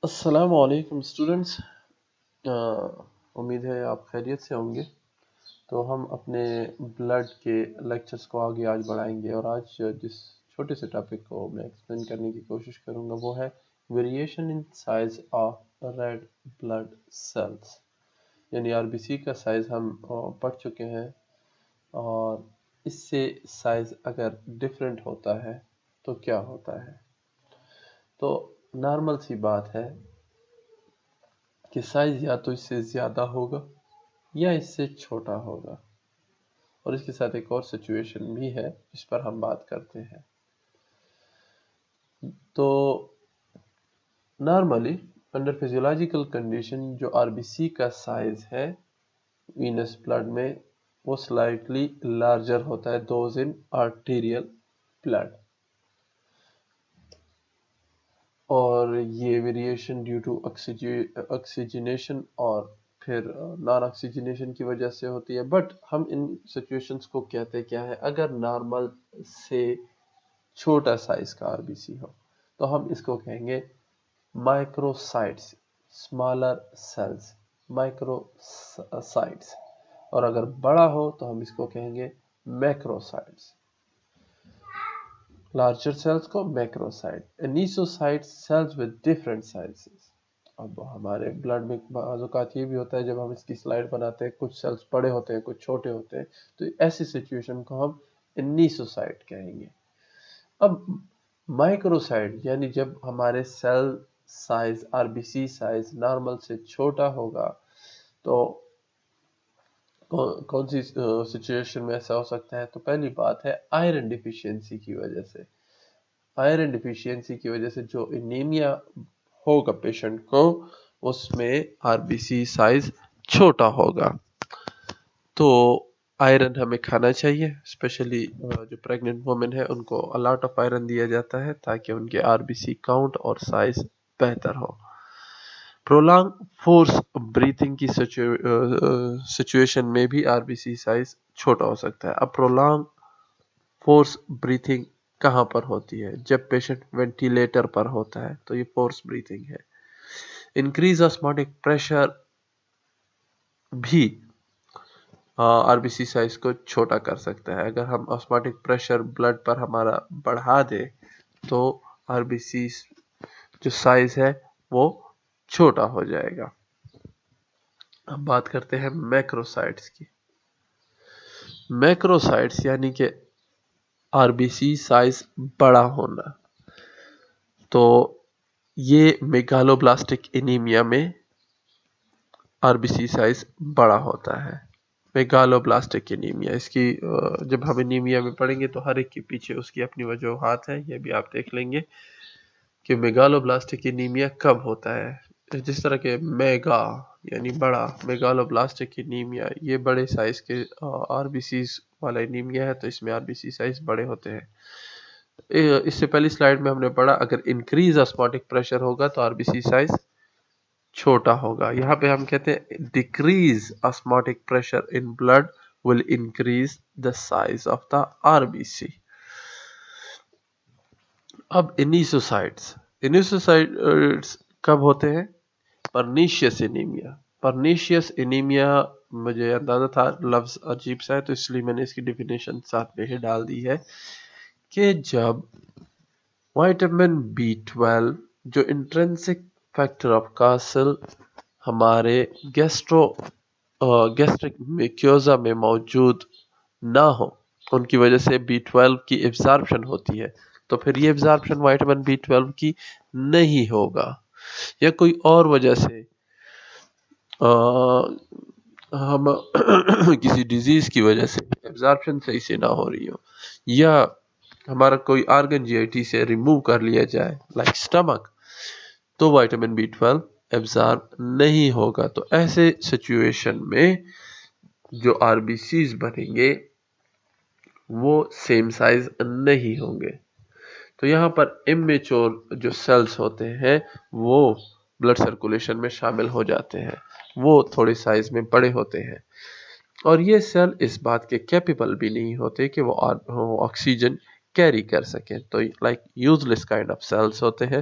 السلام علیکم اسٹوڈنٹس، امید ہے آپ خیریت سے ہوں گے۔ تو ہم اپنے بلڈ کے لیکچرز کو آگے آج بڑھائیں گے، اور آج جس چھوٹے سے ٹاپک کو میں ایکسپلین کرنے کی کوشش کروں گا وہ ہے variation in size of red blood cells, یعنی آر بی سی کا سائز ہم پڑھ چکے ہیں، اور اس سے سائز اگر ڈفرینٹ ہوتا ہے تو کیا ہوتا ہے۔ تو نارمل سی بات ہے کہ سائز یا تو اس سے زیادہ ہوگا یا اس سے چھوٹا ہوگا، اور اس کے ساتھ ایک اور سچویشن بھی ہے جس پر ہم بات کرتے ہیں۔ تو نارملی انڈر فزیولوجیکل کنڈیشن جو آر بی سی کا سائز ہے وینس بلڈ میں وہ سلائٹلی لارجر ہوتا ہے دوز ان آرٹیریل بلڈ، اور یہ ویریشن ڈیو ٹو آکسیجنیشن اور پھر نان آکسیجنیشن کی وجہ سے ہوتی ہے۔ بٹ ہم ان سچویشنز کو کہتے کیا ہے، اگر نارمل سے چھوٹا سائز کا آر بی سی ہو تو ہم اس کو کہیں گے مائکروسائٹس، اسمالر سیلز، مائکروسائٹس، اور اگر بڑا ہو تو ہم اس کو کہیں گے میکروسائٹس، لارجر سیلز کو میکروسائٹ۔ انیسوسائٹ سیلز ود ڈفرینٹ سائزز۔ اب ہمارے بلڈ میں بعض اوقات یہ بھی ہوتا ہے جب ہم اس کی سلائڈ بناتے ہیں کچھ سیلز بڑے ہوتے ہیں کچھ چھوٹے ہوتے ہیں، تو ایسی سچویشن کو ہم انیسوسائٹ کہیں گے۔ اب مائکروسائٹ یعنی جب ہمارے cell size R B C size normal سے چھوٹا ہوگا تو کون سی سچویشن میں ایسا ہو سکتا ہے؟ تو پہلی بات ہے آئرن ڈیفیشینسی کی وجہ سے۔ آئرن ڈیفیشینسی کی وجہ سے جو انیمیا ہوگا پیشنٹ کو، اس میں آر بی سی سائز چھوٹا ہوگا۔ تو آئرن ہمیں کھانا چاہیے، اسپیشلی جو پریگننٹ وومن ہے ان کو الاٹ آف آئرن دیا جاتا ہے تاکہ ان کے آر بی سی کاؤنٹ اور سائز بہتر ہو۔ پرولانگ فورس بریتھنگ کی سچویشن میں بھی آر بی سی سائز چھوٹا ہو سکتا ہے۔ اب پرولانگ فورس بریتھنگ کہاں پر ہوتی ہے؟ جب پیشنٹ وینٹیلیٹر پر ہوتا ہے تو یہ فورس بریتھنگ ہے۔ انکریز آسماٹک پریشر بھی آر بی سی سائز کو چھوٹا کر سکتا ہے۔ اگر ہم آسماٹک پریشر بلڈ پر ہمارا بڑھا دے تو آر بی سی جو سائز ہے وہ چھوٹا ہو جائے گا۔ اب بات کرتے ہیں میکروسائٹس کی۔ میکروسائٹس یعنی کہ آر بی سی سائز بڑا ہونا، تو یہ میگالوبلاسٹک انیمیا میں آر بی سی سائز بڑا ہوتا ہے۔ میگالوبلاسٹک انیمیا، اس کی جب ہم انیمیا میں پڑھیں گے تو ہر ایک کے پیچھے اس کی اپنی وجوہات ہیں، یہ بھی آپ دیکھ لیں گے کہ میگالوبلاسٹک انیمیا کب ہوتا ہے۔ جس طرح کہ میگا یعنی بڑا، میگالوبلاسٹک انیمیا یہ بڑے سائز کے آر بی سیز والا انیمیا ہے، تو اس میں آر بی سی سائز بڑے ہوتے ہیں۔ اس سے پہلی سلائیڈ میں ہم نے پڑھا اگر انکریز آسماٹک پریشر ہوگا تو آر بی سی سائز چھوٹا ہوگا۔ یہاں پہ ہم کہتے ہیں decrease osmotic pressure in blood will increase the size of the RBC۔ اب انیسوسائٹس کب ہوتے ہیں؟ پرنیشیس انیمیا۔ پرنیشیس انیمیا مجھے اندازہ تھا لفظ عجیب سا ہے تو اس لیے میں نے اس کی ڈیفینیشن ساتھ میں ہی ڈال دی ہے کہ جب وائٹامن B12 جو انٹرنسک فیکٹر آف کاسل ہمارے گیسٹرک میکیوزا میں موجود نہ ہو، ان کی وجہ سے B12 کی ایبزارپشن ہوتی ہے، تو پھر یہ ایبزارپشن وائٹامن B12 کی نہیں ہوگا، یا کوئی اور وجہ سے ہم کسی ڈیزیز کی وجہ سے ایبزارپشن صحیح سے نہ ہو رہی ہو، یا ہمارا کوئی آرگن جی آئی ٹی سے ریموو کر لیا جائے لائک سٹمک، تو وائٹامن B12 ایبزارب نہیں ہوگا۔ تو ایسے سچویشن میں جو آر بی سیز بنیں گے وہ سیم سائز نہیں ہوں گے۔ تو یہاں پر امیچور جو سیلز ہوتے ہیں وہ بلڈ سرکولیشن میں شامل ہو جاتے ہیں، وہ تھوڑے سائز میں بڑے ہوتے ہیں، اور یہ سیل اس بات کے کیپیبل بھی نہیں ہوتے کہ وہ آکسیجن کیری کر سکیں، تو like useless kind of cells ہوتے ہیں۔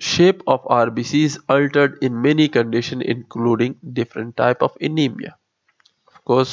shape of RBC is altered in many conditions including different type of anemia. Of course